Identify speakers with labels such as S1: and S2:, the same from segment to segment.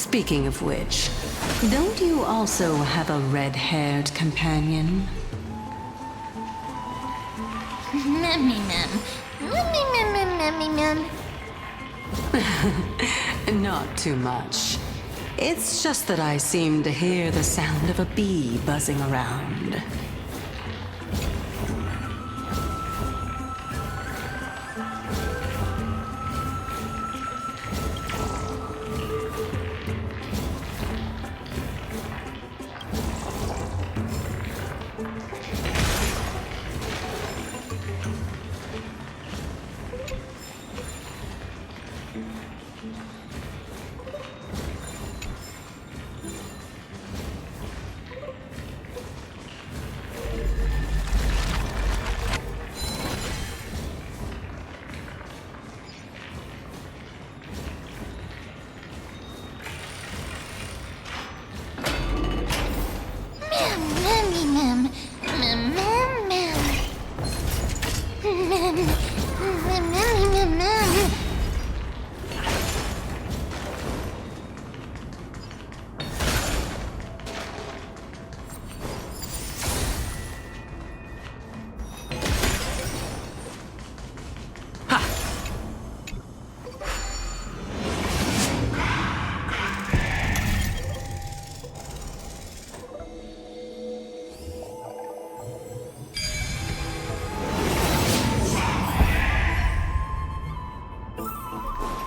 S1: Speaking of which, don't you also have a red-haired companion? Not too much. It's just that I seem to hear the sound of a bee buzzing around.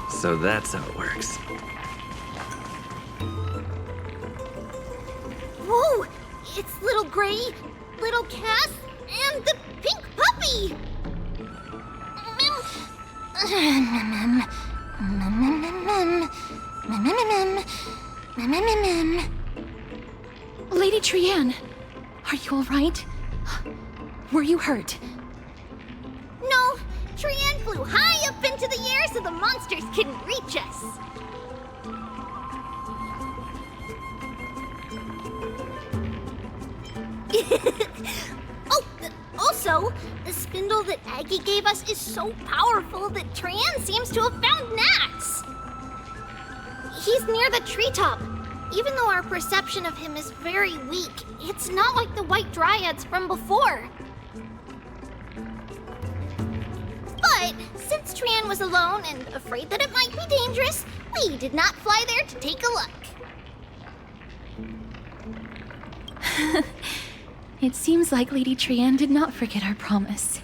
S2: So that's how it works.
S3: Whoa! It's little Gray, little Cass, and the pink puppy!
S4: Lady Trianne, are you all right? Were you hurt?
S3: No, Trianne flew high up into the air so the monsters couldn't reach us. Also, the spindle that Aggie gave us is so powerful that Trianne seems to have found Nax. He's near the treetop. Even though our perception of him is very weak, it's not like the white dryads from before. But since Trianne was alone and afraid that it might be dangerous, we did not fly there to take a look.
S4: It seems like Lady Trianne did not forget our promise.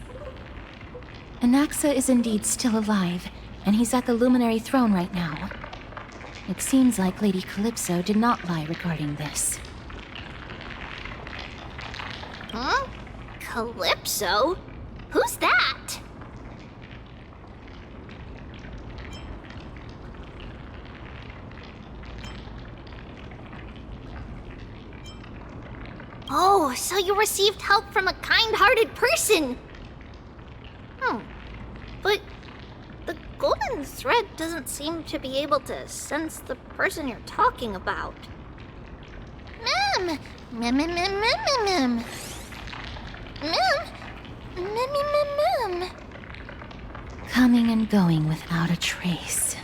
S4: Anaxa is indeed still alive, and he's at the Luminary Throne right now. It seems like Lady Calypso did not lie regarding this.
S3: Huh? Calypso? Who's that? Oh, so you received help from a kind-hearted person. But the golden thread doesn't seem to be able to sense the person you're talking about. Mem! Mem, mem, mem, mem, mem, mem. Mem! Mem, mem, mem.
S4: Coming and going without a trace.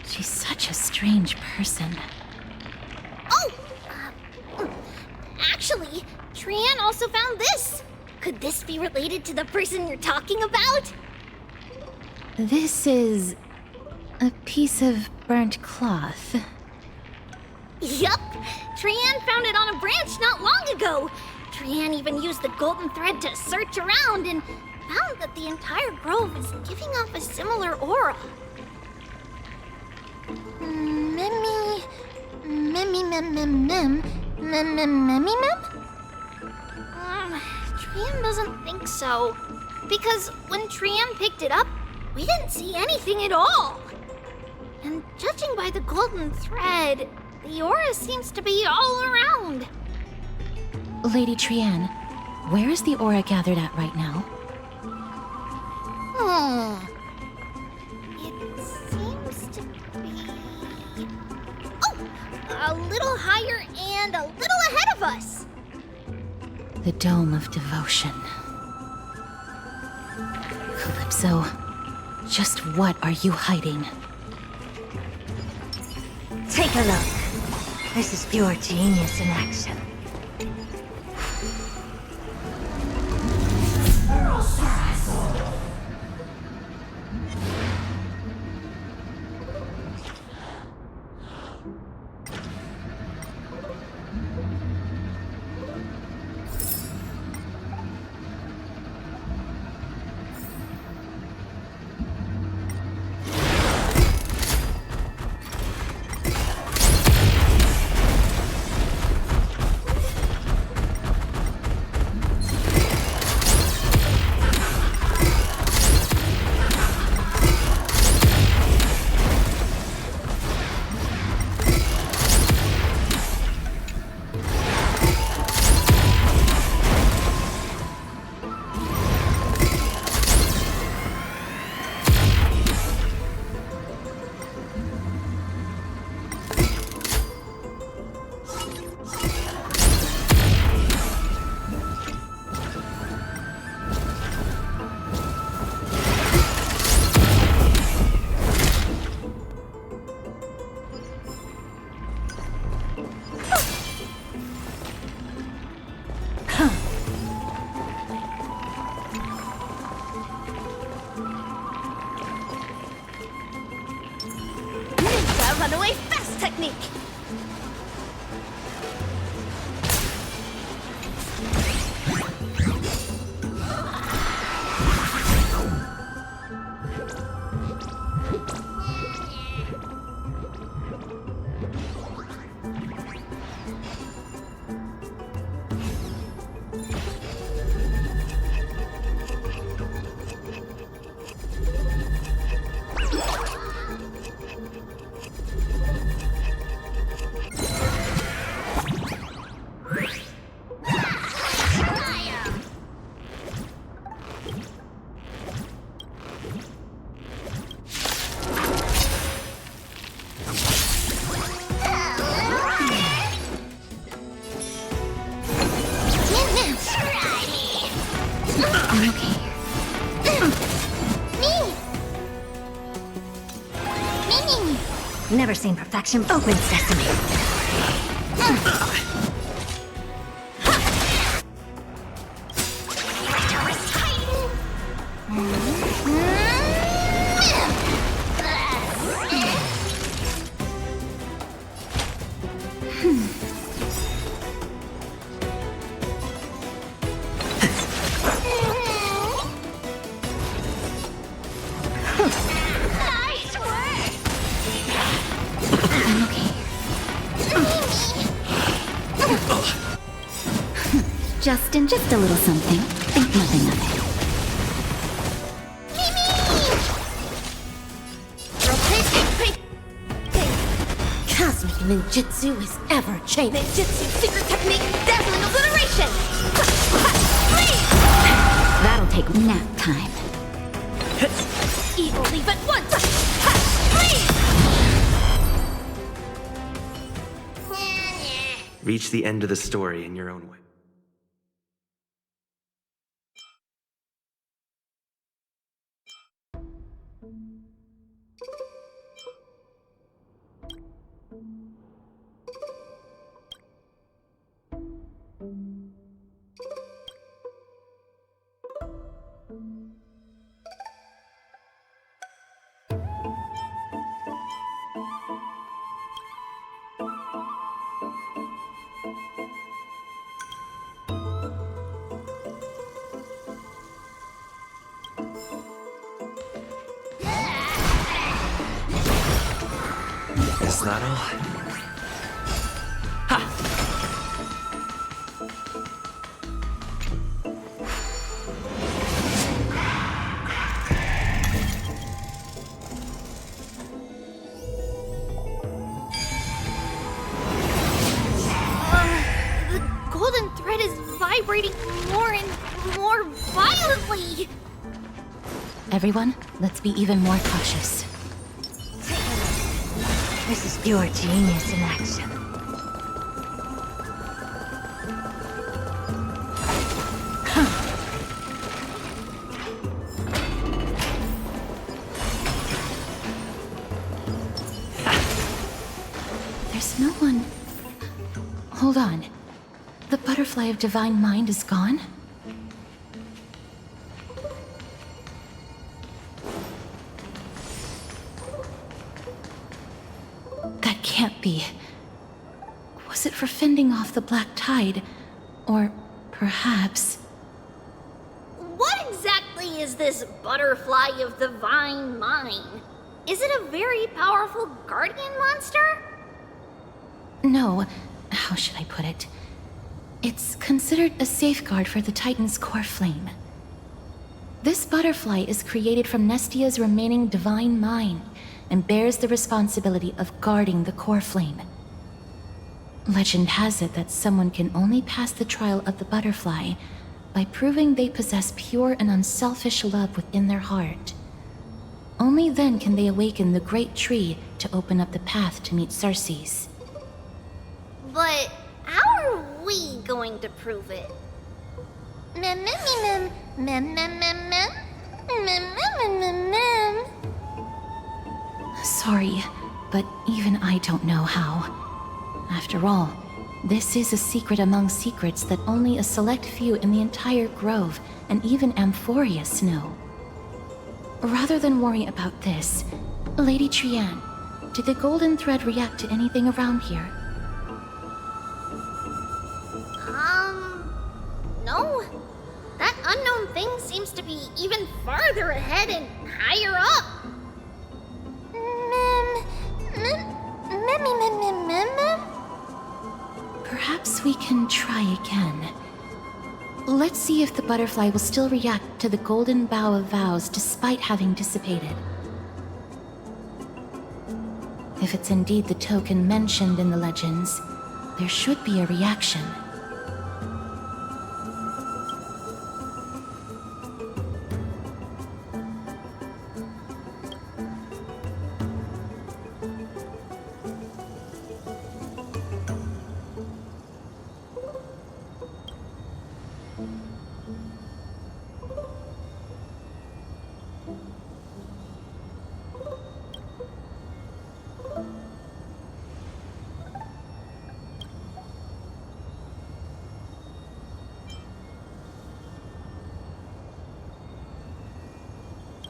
S4: She's such a strange person.
S3: Oh! Actually, Trianne also found this. Could this be related to the person you're talking about?
S4: This is a piece of burnt cloth.
S3: Yup! Trianne found it on a branch not long ago. Trianne even used the golden thread to search around and found that the entire grove is giving off a similar aura. Memmy... Memmy mem mem mem... Mem mem memmy mem? Trianne doesn't think so. Because when Trianne picked it up, we didn't see anything at all. And judging by the golden thread, the aura seems to be all around.
S4: Lady Trianne, where is the aura gathered at right now?
S3: It seems to be... Oh! A little higher and a little ahead of us.
S4: The Dome of Devotion. Calypso, just what are you hiding?
S5: Take a look. This is pure genius in action.
S3: Runaway fast technique!
S5: Never seen perfection. Open sesame.
S4: Just a little something. Think nothing of it.
S5: Cosmic ninjutsu is ever changing.
S3: Ninjutsu secret technique, dazzling obliteration!
S4: That'll take nap time.
S3: Evil leave at once!
S2: Reach the end of the story in your own way. Is that all? Ha!
S3: The golden thread is vibrating more and more violently!
S4: Everyone, let's be even more cautious.
S5: This is pure genius in action.
S4: No one... Hold on. The butterfly of divine mind is gone? That can't be. Was it for fending off the black tide? Or perhaps...
S3: What exactly is this butterfly of the divine mind? Is it a very powerful guardian monster?
S4: No, how should I put it? It's considered a safeguard for the Titan's core flame. This butterfly is created from Nestia's remaining divine mind and bears the responsibility of guarding the core flame. Legend has it that someone can only pass the trial of the butterfly by proving they possess pure and unselfish love within their heart. Only then can they awaken the great tree to open up the path to meet Circes.
S3: But how are we going to prove it? Mem mem mem mem mem mem mem mem mem mem mem.
S4: Sorry, but even I don't know how. After all, this is a secret among secrets that only a select few in the entire grove and even Amphorius know. Rather than worry about this, Lady Trianne, did the golden thread react to anything around here?
S3: No. That unknown thing seems to be even farther ahead and higher up. Mem.
S4: Perhaps we can try again. Let's see if the butterfly will still react to the golden bough of vows despite having dissipated. If it's indeed the token mentioned in the legends, there should be a reaction.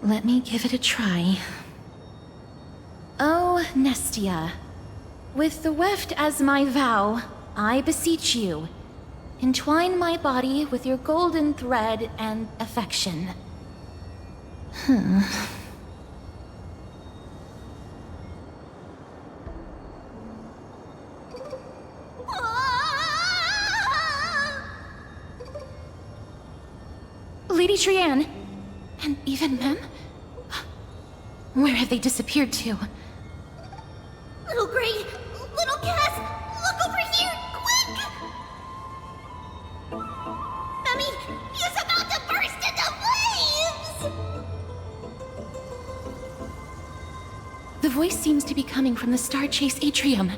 S4: Let me give it a try. Oh, Nestia, with the weft as my vow, I beseech you, entwine my body with your golden thread and affection. Lady Trianne, and even Mem? Where have they disappeared to?
S3: Little Gray, little Cass, look over here, quick! Memmy, he's about to burst into flames!
S4: The voice seems to be coming from the Star Chase atrium.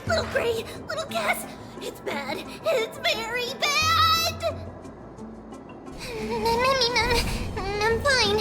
S3: Little Gray, little Cass, it's bad. It's very bad! I'm fine.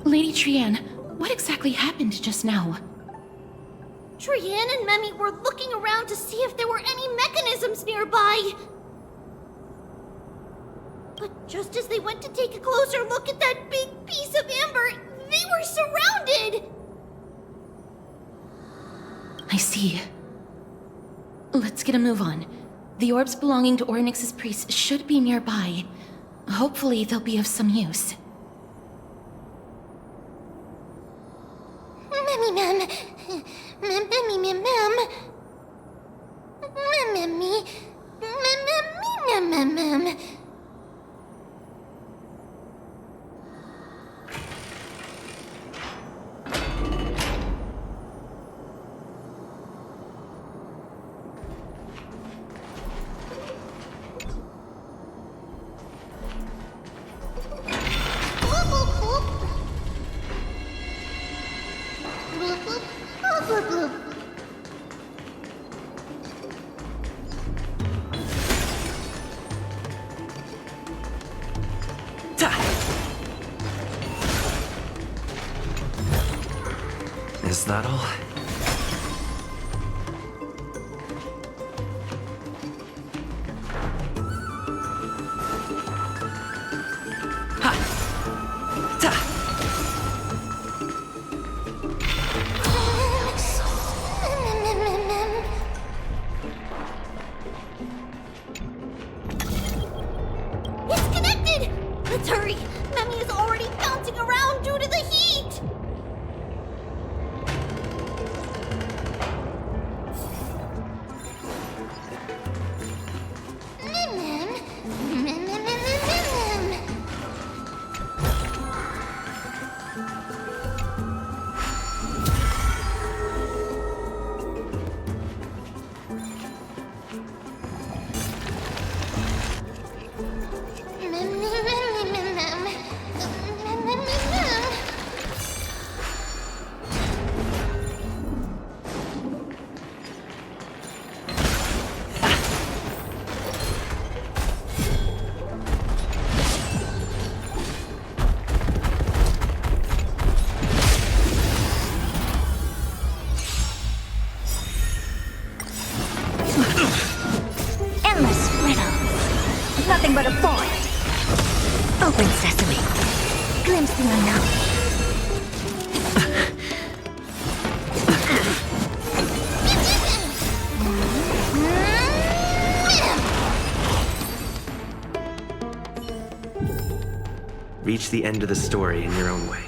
S4: Lady Trianne, what exactly happened just now?
S3: Trianne and Memmy were looking around to see if there were any mechanisms nearby. But just as they went to take a closer look at that big piece of amber, they were surrounded!
S4: I see. Let's get a move on. The orbs belonging to Ornyx's priests should be nearby. Hopefully they'll be of some use.
S2: Is that all?
S3: It's connected! Let's hurry! Memmy is already bouncing around due to the heat!
S5: Endless riddles. Nothing but a forest. Open sesame. Glimpse the unknown.
S2: Reach the end of the story in your own way.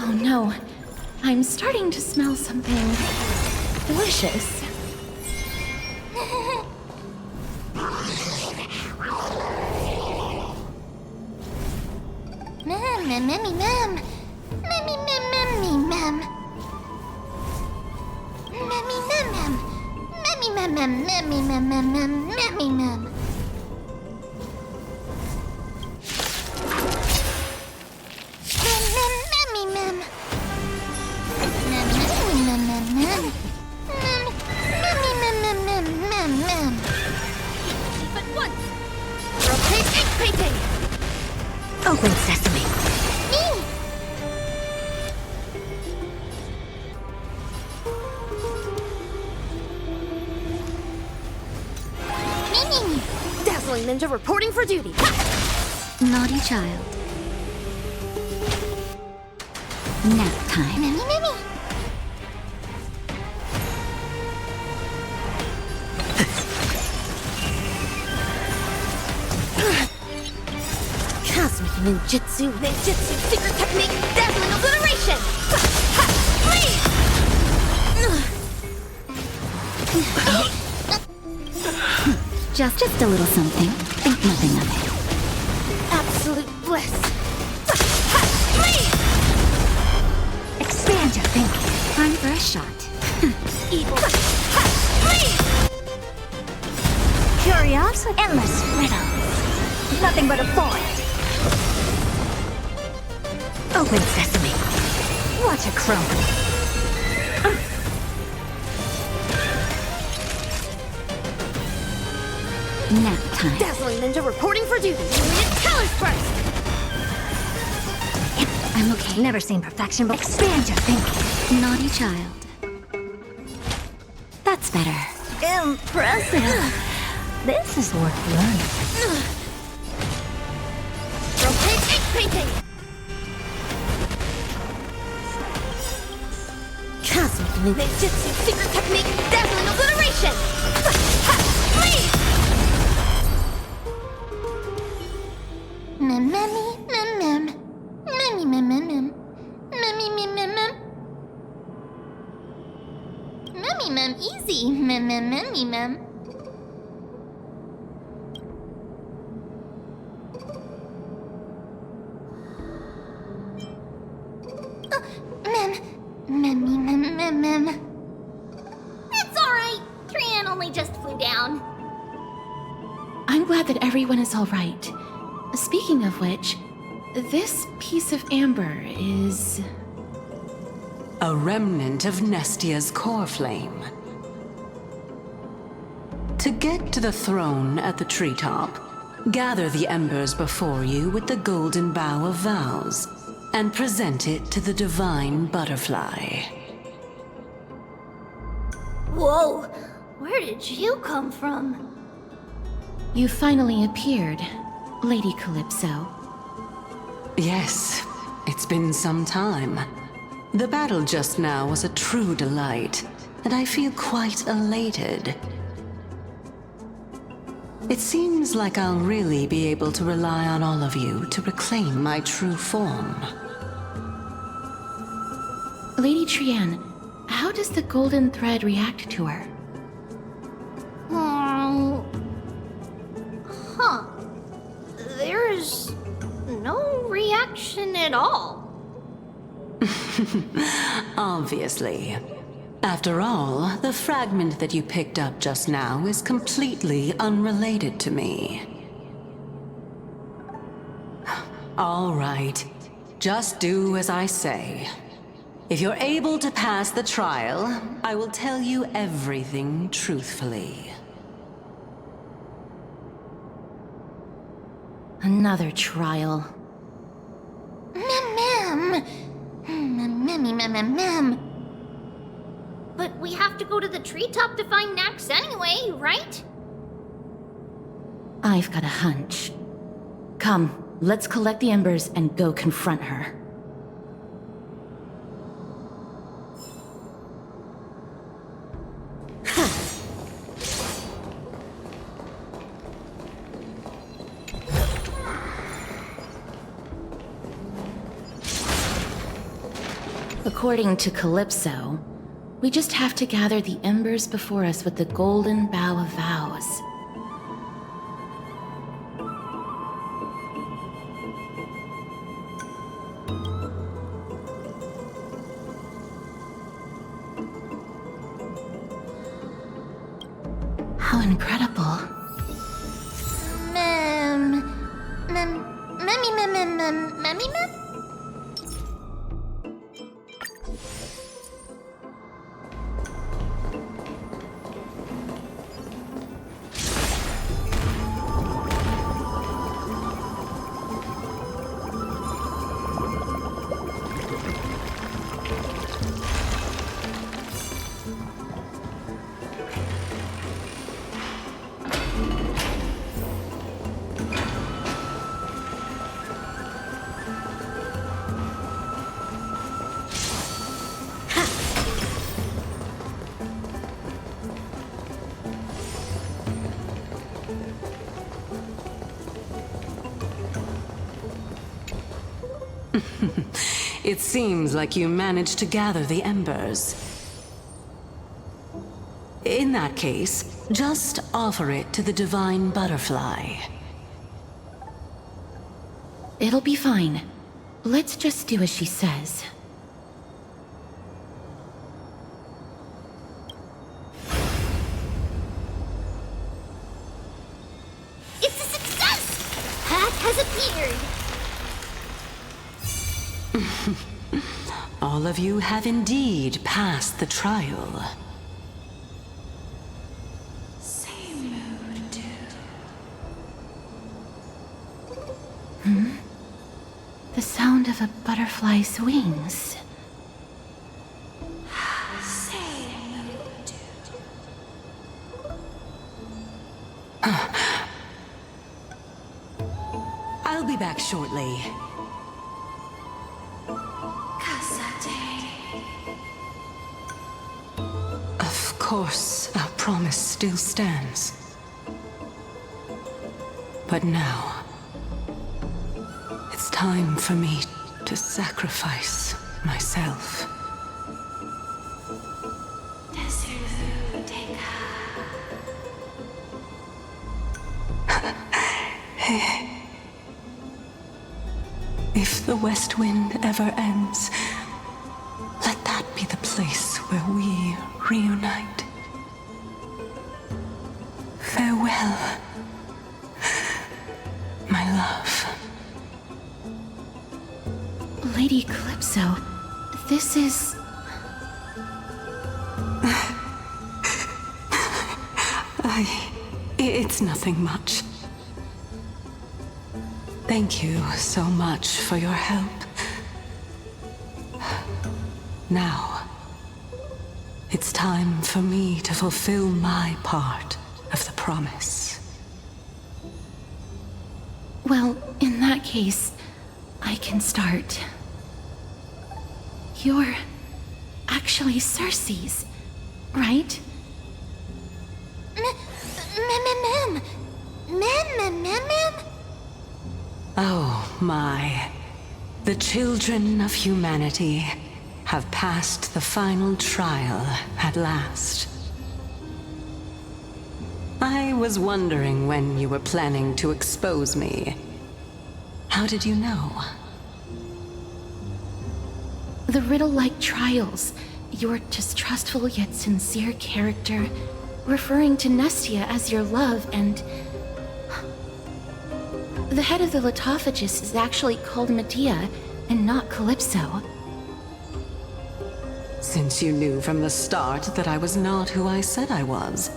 S4: Oh no, I'm starting to smell something delicious.
S3: Memmy, mem. Memmy, mem, mem. Memmy, mem, mem. Memmy, mem, mem, memmy, mem, mem, mem, memmy, mem. Memmy, mem. Memmy, mem, mem, mem. Memmy, mem, mem, mem, mem. But once. Rotate egg painting.
S5: Open sesame.
S3: Dazzling Ninja reporting for duty. Ha!
S5: Naughty child. Nap time.
S3: Mimi, Mimi!
S5: Cosmic ninjutsu. Ninjutsu secret technique. Dazzling obliteration. Just a little something. Think nothing of it. Absolute bliss. Expand your thinking. Time for a shot. Evil. Curiosity. Endless riddles. Nothing but a void. Open sesame. Watch it crumble. Nap time.
S3: Dazzling Ninja reporting for duty. Tell us first!
S5: I'm okay. Never seen perfection, but expand your thinking. Naughty child. That's better. Impressive. This is worth learning.
S3: Rotate ink painting!
S5: Cosmic
S3: Ninjutsu secret technique. Dazzling obliteration!
S4: Easy, mem. Mem.
S3: It's alright. Trian only just flew down.
S4: I'm glad that everyone is all right. Speaking of which, this piece of amber is...
S1: A remnant of Nestia's core flame. To get to the throne at the treetop, gather the embers before you with the golden bough of vows, and present it to the divine butterfly.
S3: Whoa! Where did you come from?
S4: You finally appeared, Lady Calypso.
S1: Yes, it's been some time. The battle just now was a true delight, and I feel quite elated. It seems like I'll really be able to rely on all of you to reclaim my true form.
S4: Lady Trian, how does the golden thread react to her?
S3: Huh. There's no reaction at all.
S1: Obviously. After all, the fragment that you picked up just now is completely unrelated to me. All right. Just do as I say. If you're able to pass the trial, I will tell you everything truthfully.
S4: Another trial.
S3: Mem. But we have to go to the treetop to find Nax anyway, right?
S4: I've got a hunch. Come, let's collect the embers and go confront her. According to Calypso, we just have to gather the embers before us with the golden bough of vows. How incredible.
S3: Mem?
S1: It seems like you managed to gather the embers. In that case, just offer it to the divine butterfly.
S4: It'll be fine. Let's just do as she says.
S3: It's a success! Path has appeared.
S1: All of you have indeed passed the trial.
S4: The sound of a butterfly's wings.
S1: I'll be back shortly. Of course, our promise still stands. But now, it's time for me to sacrifice myself. If the West Wind ever ends, let that be the place where we reunite. Farewell, my love.
S4: Lady Calypso, this is...
S1: It's nothing much. Thank you so much for your help. Now, it's time for me to fulfill my part of the promise.
S4: Well, in that case, I can start. You're actually Circe's, right?
S3: Mem.
S1: Oh my. The children of humanity have passed the final trial at last. I was wondering when you were planning to expose me. How did you know?
S4: The riddle-like trials, your distrustful yet sincere character, referring to Nestia as your love, and... The head of the Litophagus is actually called Medea, and not Calypso.
S1: Since you knew from the start that I was not who I said I was,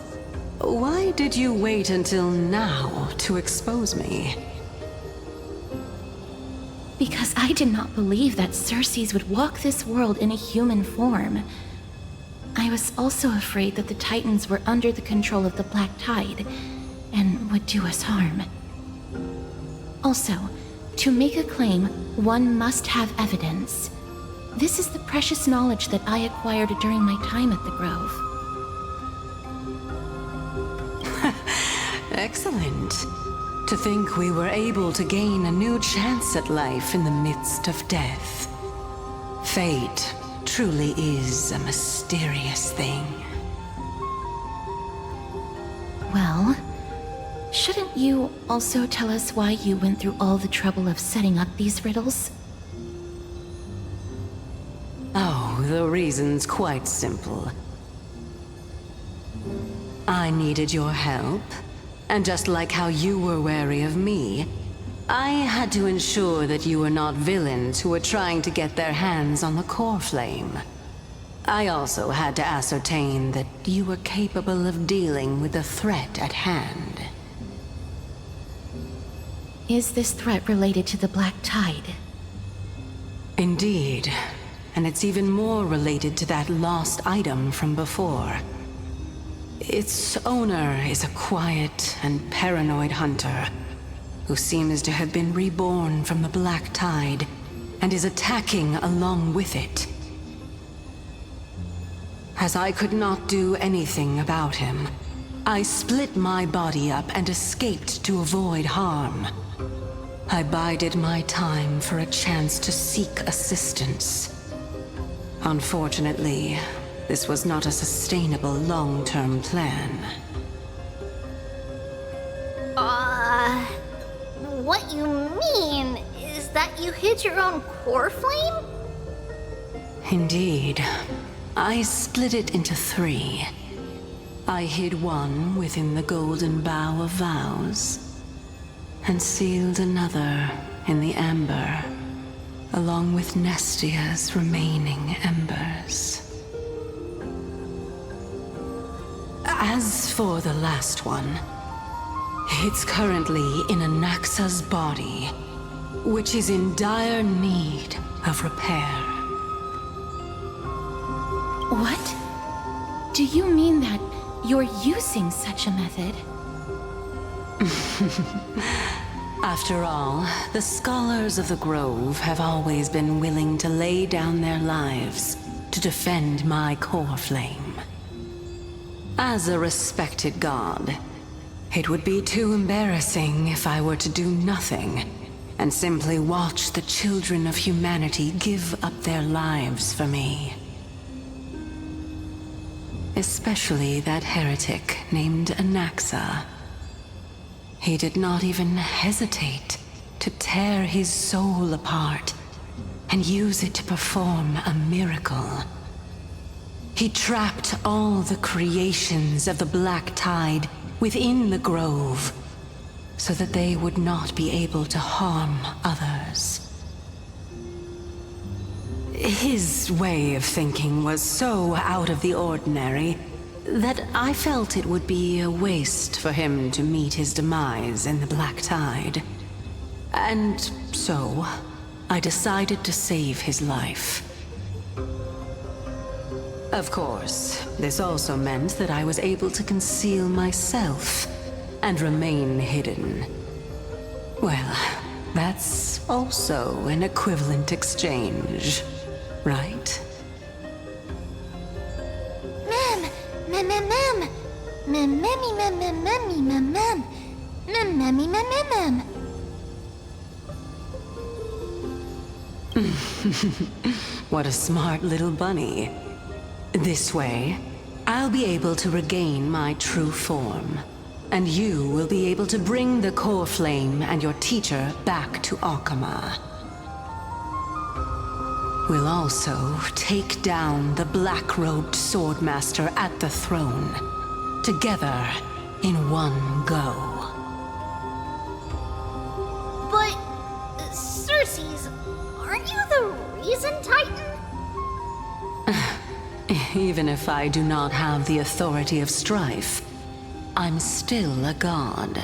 S1: why did you wait until now to expose me?
S4: Because I did not believe that Circes would walk this world in a human form. I was also afraid that the Titans were under the control of the Black Tide, and would do us harm. Also, to make a claim, one must have evidence. This is the precious knowledge that I acquired during my time at the Grove.
S1: Excellent. To think we were able to gain a new chance at life in the midst of death. Fate truly is a mysterious thing.
S4: Well, shouldn't you also tell us why you went through all the trouble of setting up these riddles?
S1: Oh, the reason's quite simple. I needed your help, and just like how you were wary of me, I had to ensure that you were not villains who were trying to get their hands on the core flame. I also had to ascertain that you were capable of dealing with the threat at hand.
S4: Is this threat related to the Black Tide?
S1: Indeed, and it's even more related to that lost item from before. Its owner is a quiet and paranoid hunter who seems to have been reborn from the Black Tide and is attacking along with it. As I could not do anything about him, I split my body up and escaped to avoid harm. I bided my time for a chance to seek assistance. Unfortunately, this was not a sustainable long-term plan.
S3: What you mean is that you hid your own core flame?
S1: Indeed. I split it into 3. I hid one within the Golden Bough of Vows, and sealed another in the amber, along with Nestia's remaining embers. As for the last one, it's currently in Anaxa's body, which is in dire need of repair.
S4: What? Do you mean that you're using such a method?
S1: After all, the scholars of the Grove have always been willing to lay down their lives to defend my core flame. As a respected god, it would be too embarrassing if I were to do nothing and simply watch the children of humanity give up their lives for me. Especially that heretic named Anaxa. He did not even hesitate to tear his soul apart and use it to perform a miracle. He trapped all the creations of the Black Tide within the Grove, so that they would not be able to harm others. His way of thinking was so out of the ordinary that I felt it would be a waste for him to meet his demise in the Black Tide. And so, I decided to save his life. Of course, this also meant that I was able to conceal myself and remain hidden. Well, that's also an equivalent exchange, right? What a smart little bunny. This way, I'll be able to regain my true form, and you will be able to bring the core flame and your teacher back to Akama. We'll also take down the black-robed swordmaster at the throne, together in one go.
S3: But, Circes, aren't you the reason, Titan?
S1: Even if I do not have the authority of strife, I'm still a god.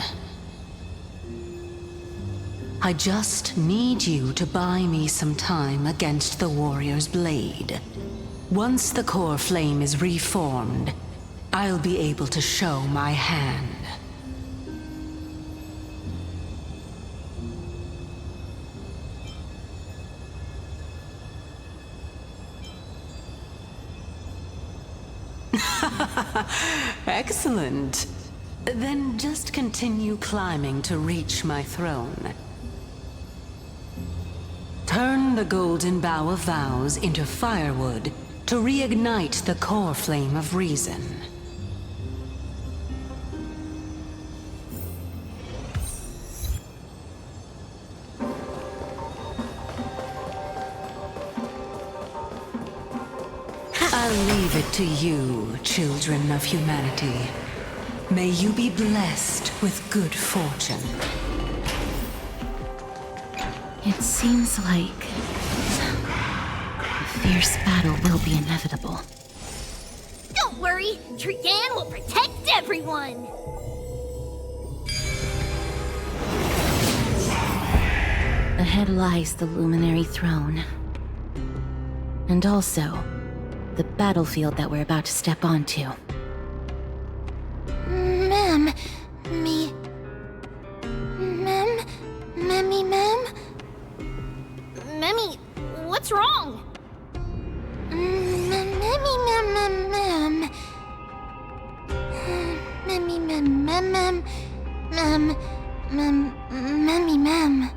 S1: I just need you to buy me some time against the warrior's blade. Once the core flame is reformed, I'll be able to show my hand. Excellent. Then just continue climbing to reach my throne. Turn the Golden Bough of Vows into firewood to reignite the core flame of reason. I'll leave it to you, children of humanity. May you be blessed with good fortune.
S4: It seems like a fierce battle will be inevitable.
S3: Don't worry, Trian will protect everyone!
S4: Ahead lies the Luminary Throne. And also, the battlefield that we're about to step onto.
S3: Ma'am, Ma'am? Memmy, what's wrong? Memmy, ma'am.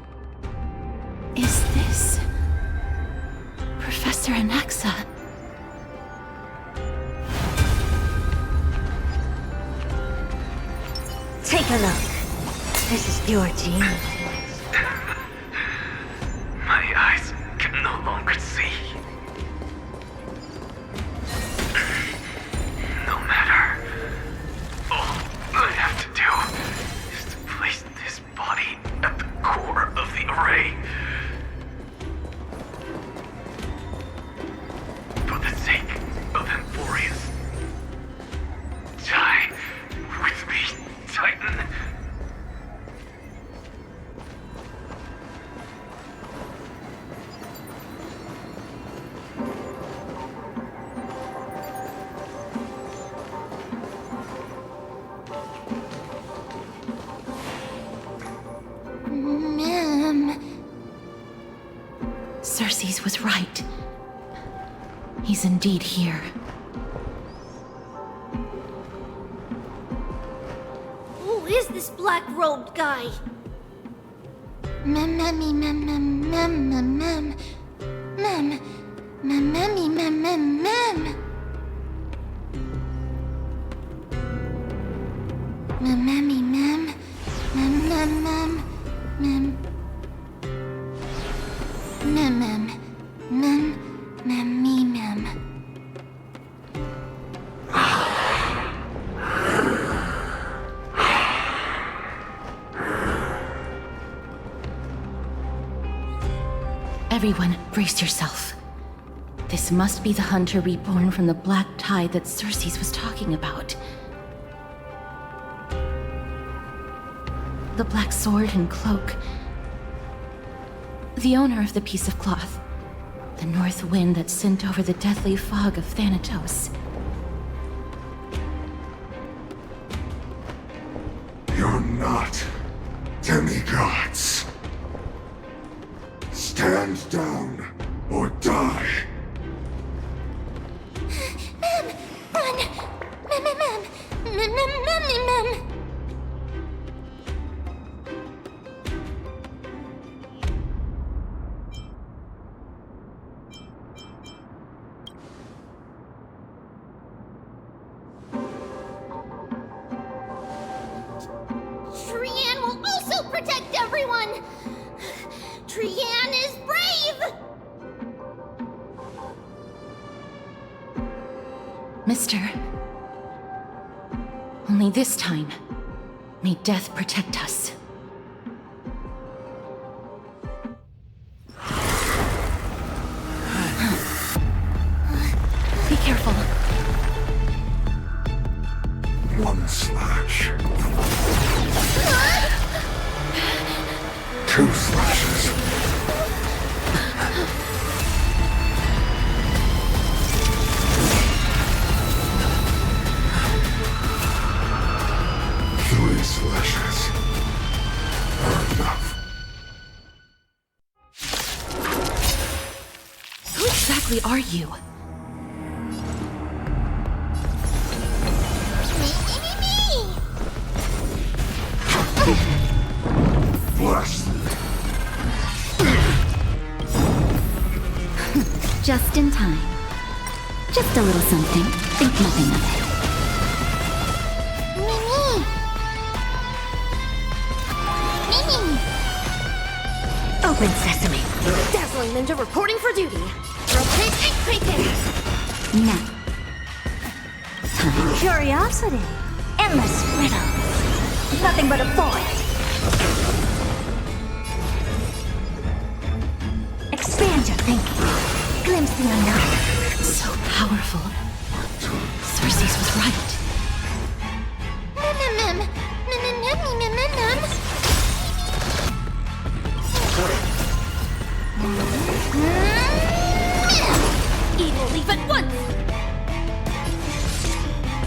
S5: Take a look. This is pure genius.
S2: My eyes can no longer see. No matter. All I have to do is to place this body at the core of the array. For the sake of Emporius. Die with me, Titan.
S3: Ma'am.
S4: Cersei's was right. He's indeed here.
S3: Who is this black-robed guy? Mem, mem, mem, mem, mem, mem, mem, mem, mem, mem, mem, mem, mem. Mem, mem, mem, mem, mem, mem, mem. Mem, mem, mem, mem, me, mem.
S4: Everyone, brace yourself. This must be the hunter reborn from the black tide that Cersei's was talking about. The black sword and cloak. The owner of the piece of cloth. The north wind that sent over the deathly fog of Thanatos.
S6: You're not demigods. Stand down or die.
S3: Mem, run! Mem, mem, mem, mem, mem, mem, mem. Trian will also protect everyone! Trian is brave!
S4: Mister. Only this time, may death protect us. Be careful.
S6: One slash. Two slashes. Three slashes. Are enough.
S4: Who exactly are you?
S6: Blast them.
S5: Just in time. Just a little something. Think nothing of it.
S3: Mimi! Mimi!
S5: Open sesame.
S3: Dazzling Ninja reporting for duty. Rotate ink painting!
S5: Now. Time curiosity. Endless riddle. Nothing but a void. Expand your thinking. Glimpse the unknown.
S4: So powerful. Cersei's was right.
S3: Mem, mem, mem, mem, mem, mem, mem, mem, mem. Evil leave at once!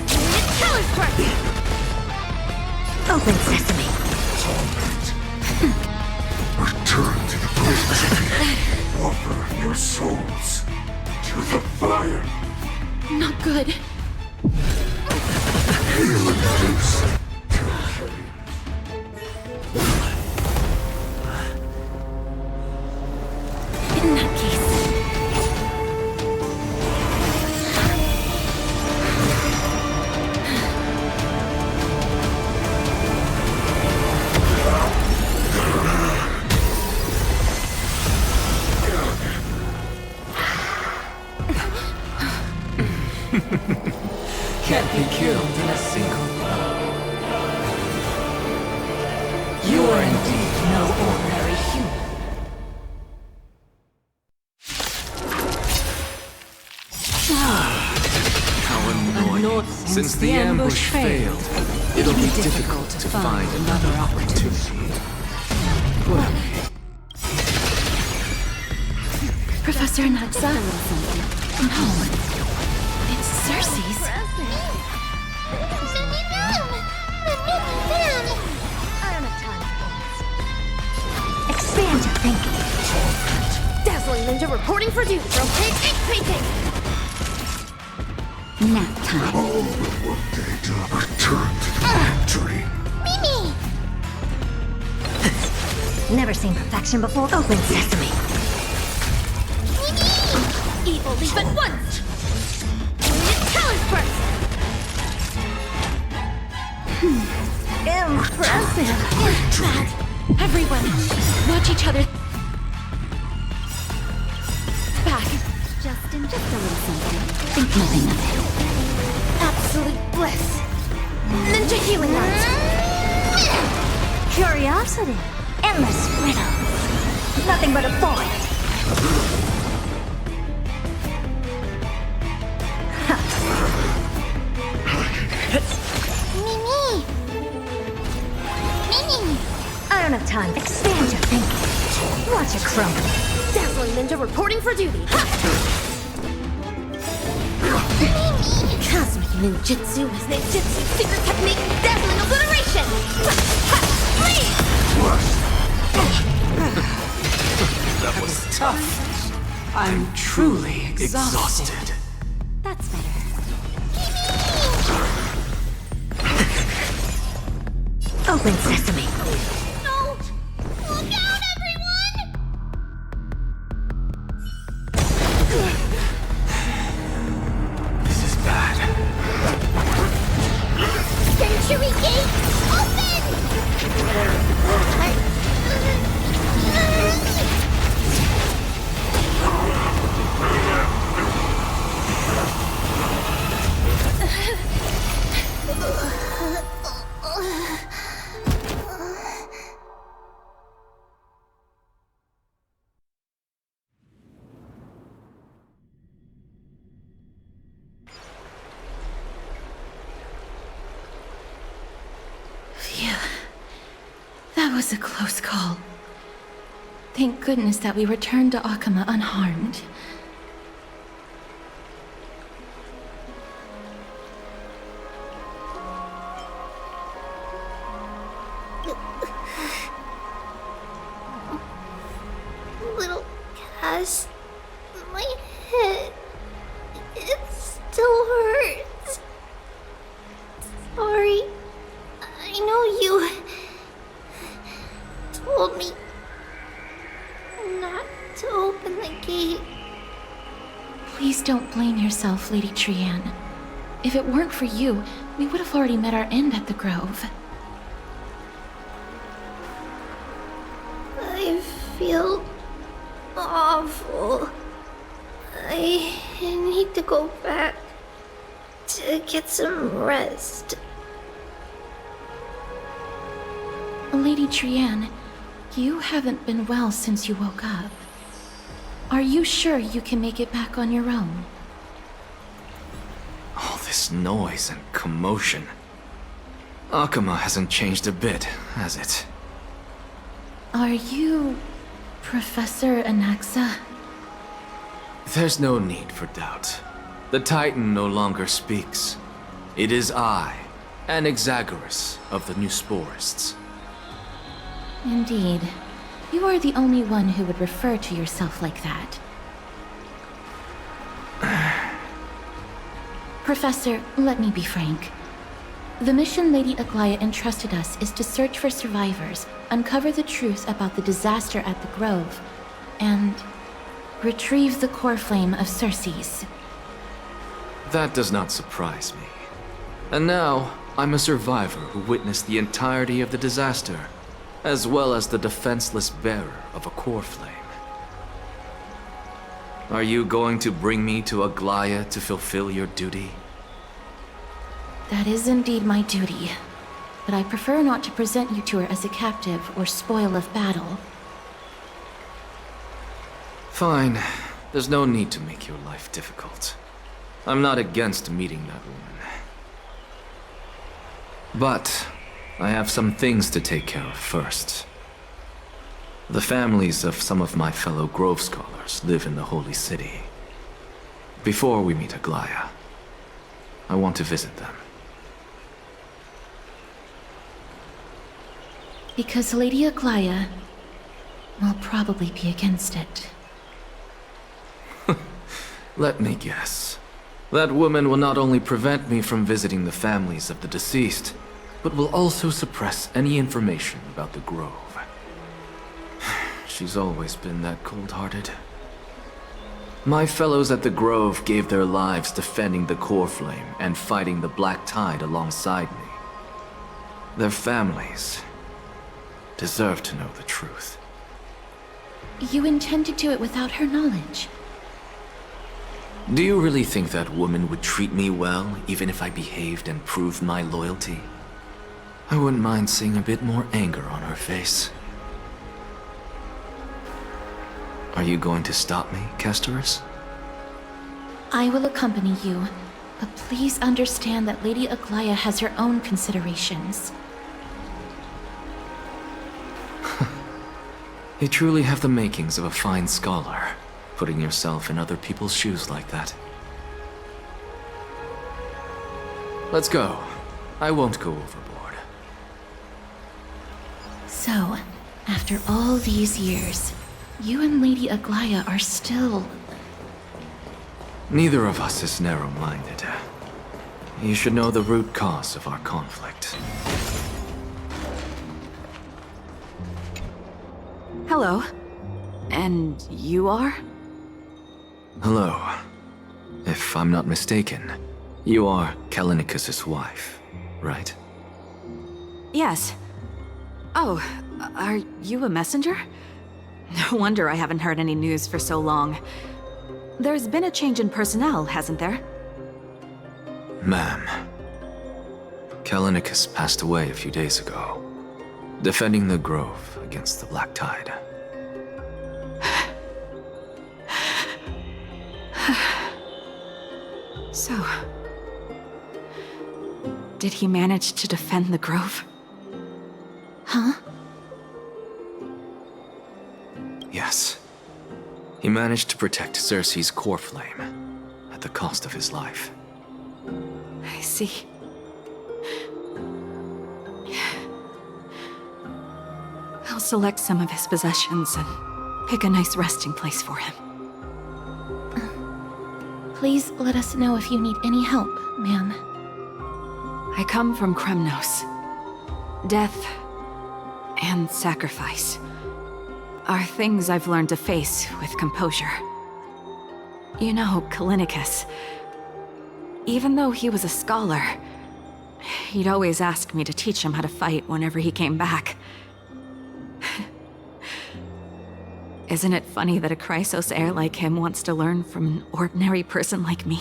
S3: It's color strike!
S5: Open sesame.
S6: Return to the bridge. Offer your souls to the fire.
S4: Not good.
S6: Heal and loose.
S4: In that case.
S2: can't be killed in a single blow.
S1: You are indeed no ordinary human.
S2: How annoying. Since the ambush failed, it'll be difficult to find another opportunity.
S4: Professor Naxa? No. It's Cersei's.
S5: Expand your thinking. Dazzling ninja reporting for duty. Rotate ink painting. Nap time.
S6: All but one day to return to the victory.
S3: Mimi!
S5: Never seen perfection before. Open sesame.
S3: Evil leave but once! Talent burst!
S5: Impressive.
S4: Everyone, watch each other. Back.
S5: Just a little something. Think nothing of it.
S3: Absolute bliss! Ninja healing art!
S5: Curiosity. Endless riddle. Nothing but a void.
S3: Mimi! Mimi!
S5: I don't have time. Expand your thinking. Watch it crumble.
S3: Dazzling ninja reporting for duty! Cosmic ninjutsu is ninjutsu secret technique, dazzling obliteration! Please!
S2: That was tough.
S1: I'm truly exhausted.
S5: That's better. Open sesame.
S3: No! Look out, everyone!
S2: This is bad.
S3: Century Gate, open!
S4: Phew. That was a close call. Thank goodness that we returned to Akama unharmed.
S3: Little Cass, my head, it still hurts. Sorry, I know you told me not to open the gate.
S4: Please don't blame yourself, Lady Trianne. If it weren't for you, we would have already met our end at the Grove.
S3: I feel awful. I need to go back to get some rest.
S4: Lady Trianne, you haven't been well since you woke up. Are you sure you can make it back on your own?
S2: All this noise and commotion. Akama hasn't changed a bit, has it?
S4: Are you Professor Anaxa?
S2: There's no need for doubt. The Titan no longer speaks. It is I, Anaxagoras of the New Sporists.
S4: Indeed. You are the only one who would refer to yourself like that. Professor, let me be frank. The mission Lady Aglaya entrusted us is to search for survivors, uncover the truth about the disaster at the Grove, and retrieve the core flame of Cersei's.
S2: That does not surprise me. And now, I'm a survivor who witnessed the entirety of the disaster, as well as the defenseless bearer of a core flame. Are you going to bring me to Aglaya to fulfill your duty?
S4: That is indeed my duty. But I prefer not to present you to her as a captive or spoil of battle.
S2: Fine. There's no need to make your life difficult. I'm not against meeting that woman. But I have some things to take care of first. The families of some of my fellow Grove Scholars live in the Holy City. Before we meet Aglaya, I want to visit them.
S4: Because Lady Aglaya will probably be against it.
S2: Let me guess. That woman will not only prevent me from visiting the families of the deceased, but will also suppress any information about the Grove. She's always been that cold-hearted. My fellows at the Grove gave their lives defending the Core Flame and fighting the Black Tide alongside me. Their families deserve to know the truth.
S4: You intend to do it without her knowledge?
S2: Do you really think that woman would treat me well, even if I behaved and proved my loyalty? I wouldn't mind seeing a bit more anger on her face. Are you going to stop me, Kesterus?
S4: I will accompany you, but please understand that Lady Aglaya has her own considerations.
S2: You truly have the makings of a fine scholar, putting yourself in other people's shoes like that. Let's go. I won't go overboard.
S4: So, after all these years, you and Lady Aglaya are still...
S2: Neither of us is narrow-minded. You should know the root cause of our conflict.
S7: Hello. And you are?
S2: Hello. If I'm not mistaken, you are Kallinicus's wife, right?
S7: Yes. Oh, are you a messenger? No wonder I haven't heard any news for so long. There's been a change in personnel, hasn't there?
S2: Ma'am, Kallinicus passed away a few days ago, defending the Grove against the Black Tide.
S7: So... did he manage to defend the Grove?
S4: Huh?
S2: Yes. He managed to protect Cersei's core flame, at the cost of his life.
S7: I see. I'll select some of his possessions and pick a nice resting place for him.
S4: Please let us know if you need any help, ma'am.
S7: I come from Kremnos. Death and sacrifice are things I've learned to face with composure. You know, Kallinicus, even though he was a scholar, he'd always ask me to teach him how to fight whenever he came back. Isn't it funny that a Chrysos heir like him wants to learn from an ordinary person like me?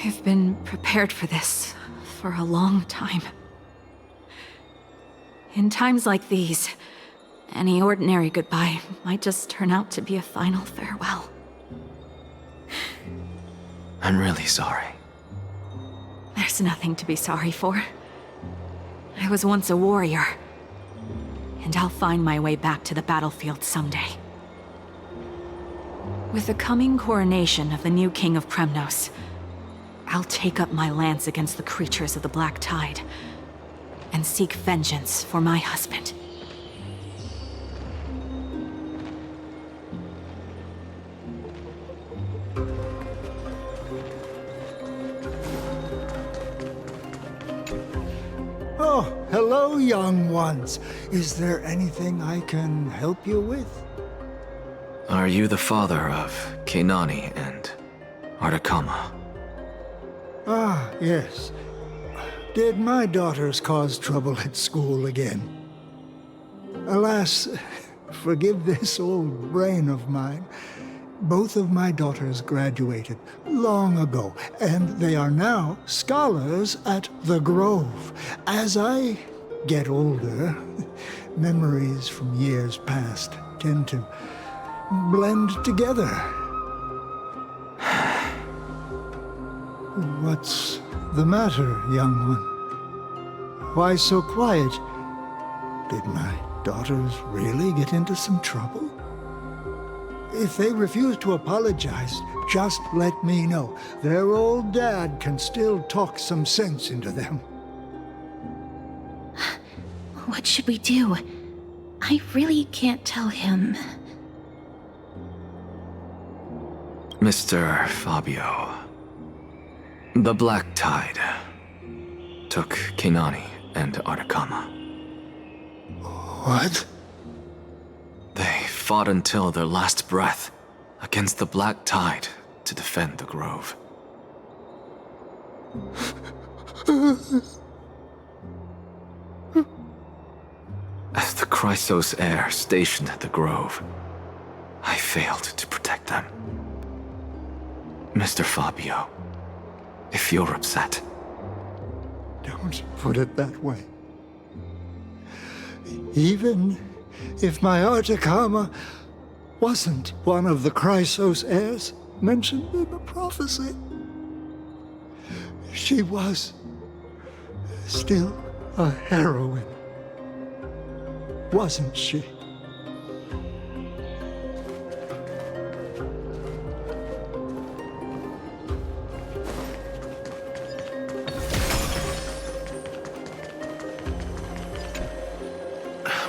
S7: I've been prepared for this for a long time. In times like these, any ordinary goodbye might just turn out to be a final farewell.
S2: I'm really sorry.
S7: There's nothing to be sorry for. I was once a warrior, and I'll find my way back to the battlefield someday. With the coming coronation of the new king of Kremnos, I'll take up my lance against the creatures of the Black Tide and seek vengeance for my husband.
S8: Oh, hello, young ones. Is there anything I can help you with?
S2: Are you the father of Keinani and Artakama?
S8: Ah, yes. Did my daughters cause trouble at school again? Alas, forgive this old brain of mine. Both of my daughters graduated long ago, and they are now scholars at the Grove. As I get older, memories from years past tend to blend together. What's the matter, young one? Why so quiet? Did my daughters really get into some trouble? If they refuse to apologize, just let me know. Their old dad can still talk some sense into them.
S4: What should we do? I really can't tell him.
S2: Mr. Fabio, the Black Tide took Kenani and Artakama.
S8: What?
S2: They fought until their last breath against the Black Tide to defend the Grove. As the Chrysos heir stationed at the Grove, I failed to protect them. Mr. Fabio, if you're upset...
S8: Don't put it that way. Even if my Artakama wasn't one of the Chrysos heirs mentioned in the prophecy, she was still a heroine, wasn't she?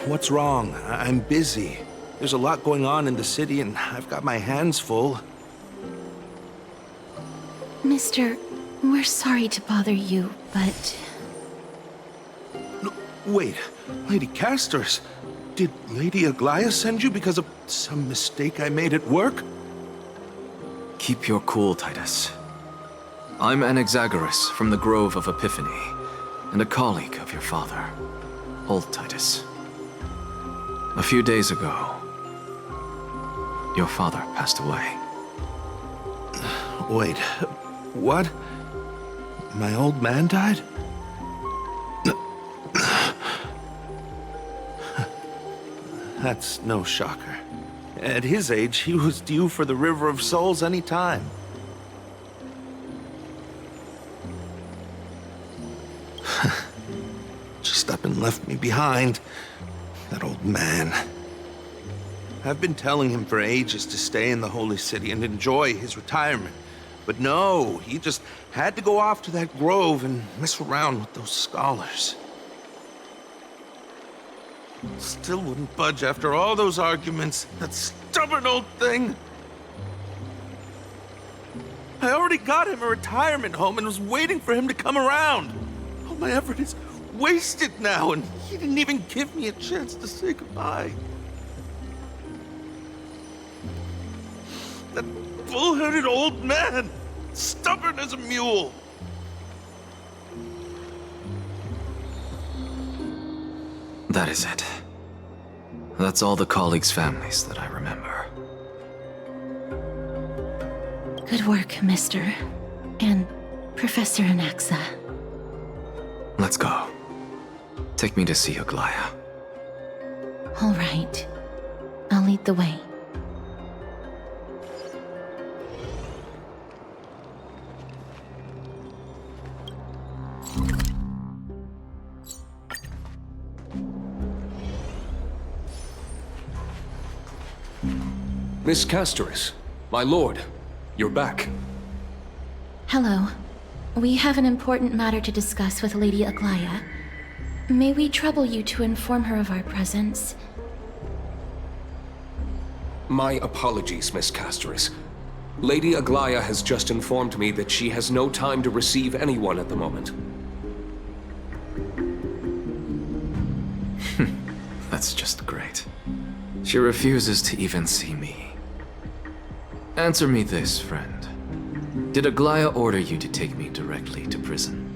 S9: What's wrong? I'm busy. There's a lot going on in the city, and I've got my hands full.
S4: Mister, we're sorry to bother you, but...
S9: No, wait, Lady Castors, did Lady Aglaia send you because of some mistake I made at work?
S2: Keep your cool, Titus. I'm Anaxagoras from the Grove of Epiphany, and a colleague of your father, old Titus. A few days ago, your father passed away.
S9: Wait, what? My old man died? That's no shocker. At his age, he was due for the River of Souls any time. Just up and left me behind. That old man. I've been telling him for ages to stay in the Holy City and enjoy his retirement. But no, he just had to go off to that grove and mess around with those scholars. Still wouldn't budge after all those arguments. That stubborn old thing. I already got him a retirement home and was waiting for him to come around. All my effort is wasted now, and he didn't even give me a chance to say goodbye. That bull-headed old man, stubborn as a mule.
S2: That is it. That's all the colleagues' families that I remember.
S4: Good work, Mister. And Professor Anaxa.
S2: Let's go. Take me to see Aglaia.
S4: All right. I'll lead the way.
S10: Miss Castors, my lord, you're back.
S4: Hello. We have an important matter to discuss with Lady Aglaia. May we trouble you to inform her of our presence?
S10: My apologies, Miss Castors. Lady Aglaia has just informed me that she has no time to receive anyone at the moment.
S2: That's just great. She refuses to even see me. Answer me this, friend. Did Aglaia order you to take me directly to prison?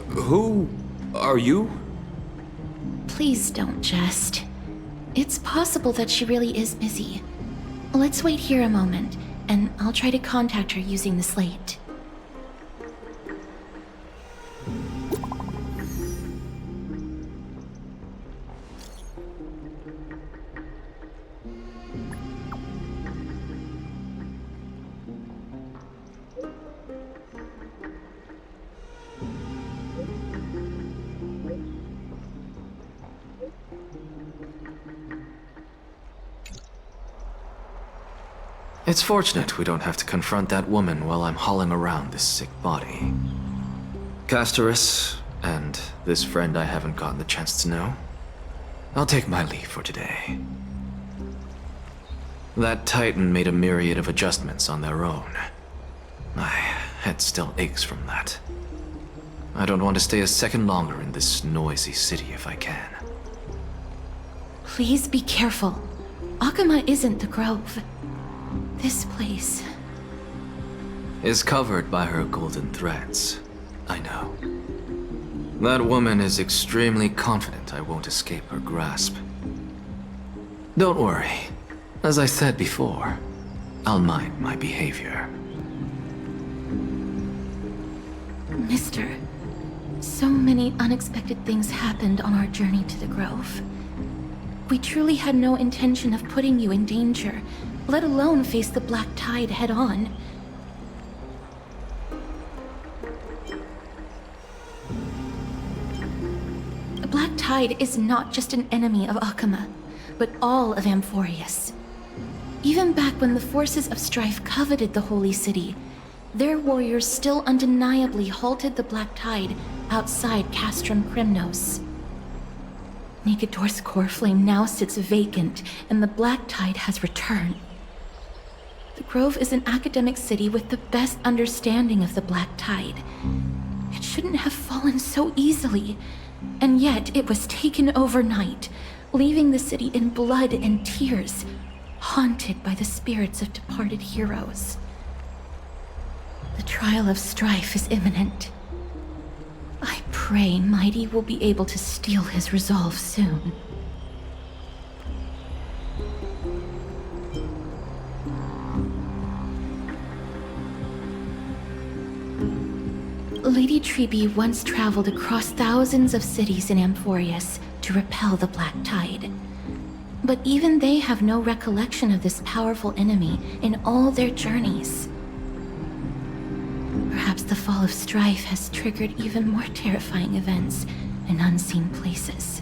S10: Who are you?
S4: Please don't jest. It's possible that she really is busy. Let's wait here a moment, and I'll try to contact her using the slate.
S2: It's fortunate we don't have to confront that woman while I'm hauling around this sick body. Castorus, and this friend I haven't gotten the chance to know, I'll take my leave for today. That Titan made a myriad of adjustments on their own. My head still aches from that. I don't want to stay a second longer in this noisy city if I can.
S4: Please be careful. Akama isn't the Grove. This place...
S2: is covered by her golden threads. I know. That woman is extremely confident I won't escape her grasp. Don't worry. As I said before, I'll mind my behavior.
S4: Mister, so many unexpected things happened on our journey to the Grove. We truly had no intention of putting you in danger, let alone face the Black Tide head-on. The Black Tide is not just an enemy of Akama, but all of Amphorius. Even back when the forces of strife coveted the Holy City, their warriors still undeniably halted the Black Tide outside Castrum Krymnos. Nigador's core flame now sits vacant, and the Black Tide has returned. The Grove is an academic city with the best understanding of the Black Tide. It shouldn't have fallen so easily, and yet it was taken overnight, leaving the city in blood and tears, haunted by the spirits of departed heroes. The trial of strife is imminent. I pray Mighty will be able to steal his resolve soon. Lady Treeby once traveled across thousands of cities in Amphorius to repel the Black Tide. But even they have no recollection of this powerful enemy in all their journeys. Perhaps the fall of strife has triggered even more terrifying events in unseen places.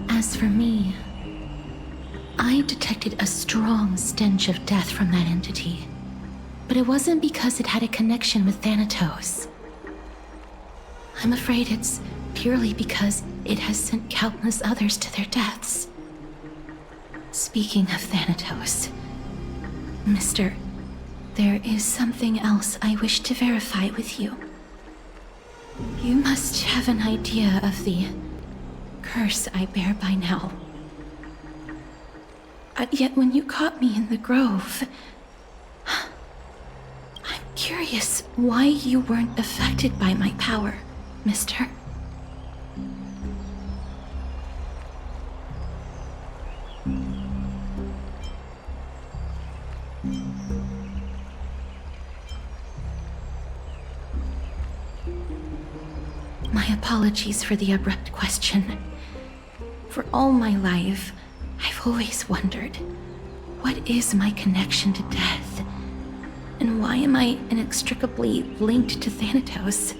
S4: As for me, I detected a strong stench of death from that entity. But it wasn't because it had a connection with Thanatos. I'm afraid it's purely because it has sent countless others to their deaths. Speaking of Thanatos, Mister, there is something else I wish to verify with you. You must have an idea of the curse I bear by now. Yet when you caught me in the Grove, I'm curious why you weren't affected by my power, Mister. My apologies for the abrupt question. For all my life, I've always wondered, what is my connection to death? And why am I inextricably linked to Thanatos?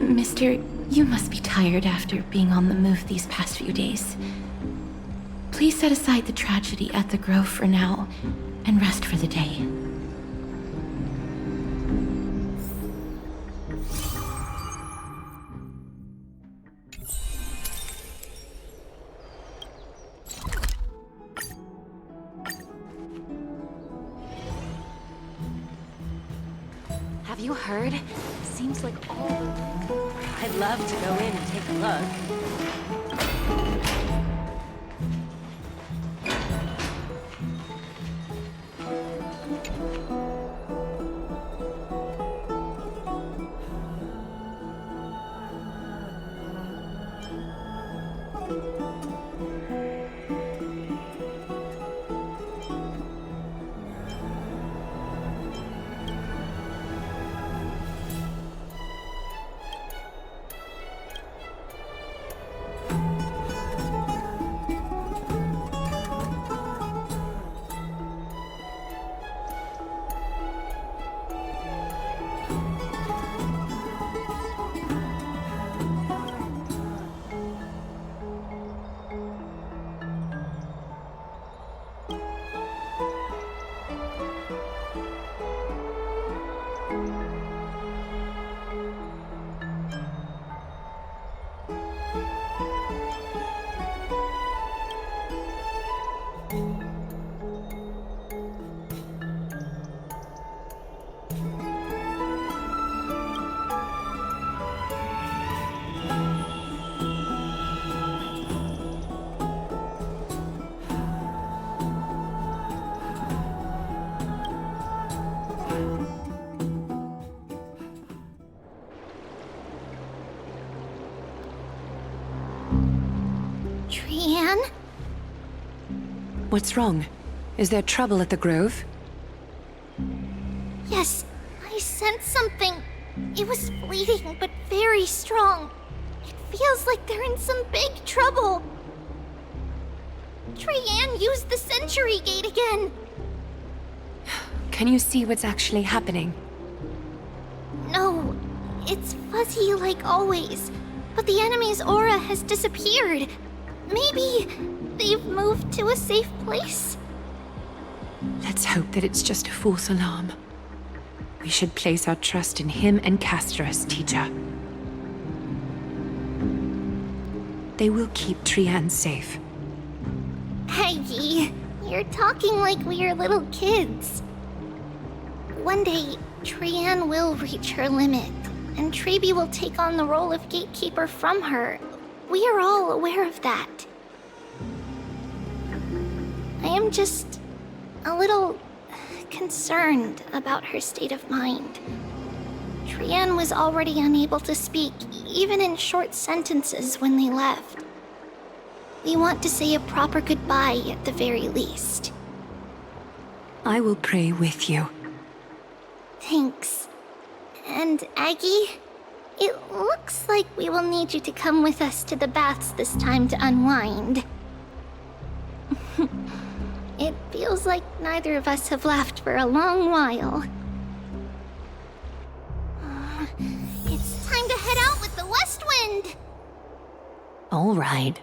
S4: Mister, you must be tired after being on the move these past few days. Please set aside the tragedy at the Grove for now, and rest for the day.
S5: Have you heard? Seems like all the... I'd love to go in and take a look.
S11: What's wrong? Is there trouble at the Grove?
S3: Yes, I sensed something. It was fleeting, but very strong. It feels like they're in some big trouble. Trianne used the Century Gate again.
S11: Can you see what's actually happening?
S3: No, it's fuzzy like always. But the enemy's aura has disappeared. Maybe they've moved to a safe place?
S11: Let's hope that it's just a false alarm. We should place our trust in him and Castorus, teacher. They will keep Trianne safe.
S3: Aggie, you're talking like we are little kids. One day, Trianne will reach her limit, and Trebi will take on the role of gatekeeper from her. We are all aware of that. I am just a little concerned about her state of mind. Trianne was already unable to speak, even in short sentences when they left. We want to say a proper goodbye at the very least.
S11: I will pray with you.
S3: Thanks. And Aggie, it looks like we will need you to come with us to the baths this time to unwind. It feels like neither of us have laughed for a long while. It's time to head out with the West Wind!
S11: All right.